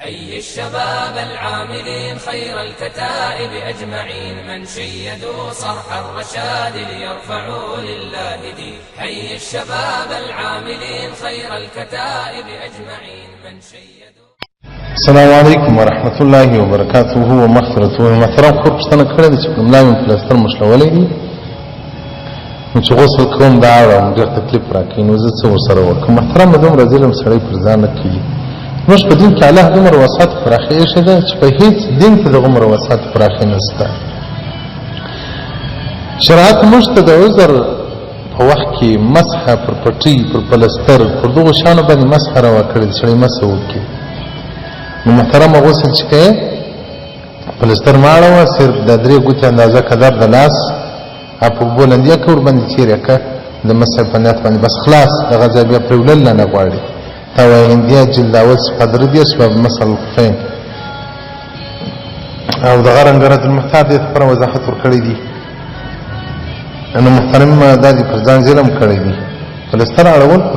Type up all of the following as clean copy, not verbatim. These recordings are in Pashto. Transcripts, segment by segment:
حي الشباب العاملين خير الكتائب أجمعين من شيدوا صرح الرشاد ليرفعوا لله دين. حي الشباب العاملين خير الكتائب أجمعين من شيدوا. السلام عليكم ورحمة الله وبركاته ومغفرته. محترم خور پښتنه کړې ده چې په ملا مې پلاستر مشلولی دی، نو چې غسل کوم دا اړه ډېر تکلیف راکوي، نو زه څه ورسره وکړم؟ محترمه دومره ظلم سړی پر ځان نه کوي. موږ په دین کې الله دومره وسعت پراخي ایښې ده چې په هېڅ دین کې دغومره وسعت پراخي نشته. شریعت موږ ته د عذر په وخت کې مسحه پر پټۍ، پر پلستر، پر دغو شیانو باندې مسحه روا کړې ده، سړی مسح وکړي. نو محترمه غسل چې کوې پلستر مه اړوه، صرف د 3 ګوتې اندازه قدر د لاس په بلندیه کې ورباندې تېره کړه د مسح په نیت باندې، بس خلاص. دغه ځای بیا پرېولل نه غواړي. تا وایي هندیه جلد اول صفحه 33 باب مسح الخفین او دغه رنګرد المحتاط دې لپاره وضاحت ورکړی دي. نو محترمه دا دې پر ځان ظلم کړی دي. پلستر اړول خو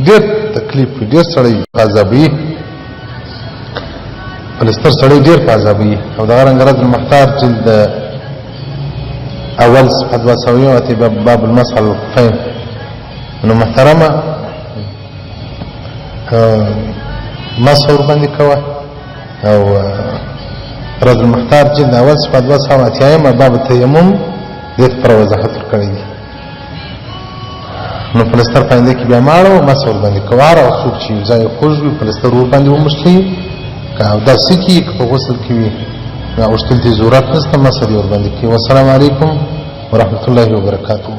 ډېر تکلیف وي، ډېر سړی عذابوي. پلستر سړی ډېر په عذابوي. او دغه رنګرد المحتاط جلد اول صفحه 200 باب المسح الخفین. نو محترمه مسح ورباندې کوه. او رد المختار جلد اول صفحه 280 باب التیمم دې پر وضاحت ورکړی دي. نو پلستر باندې کې بیا ماړو مسح ورباندې کوه. او څوک چې ځای خوږ وي پلستر ورباندې ومشلي او داسې کې په غسل کې وي نو اوښتل دې ضرورت نشته، مسح دې ورباندې کوي. والسلام علیکم ورحمة الله وبرکاته.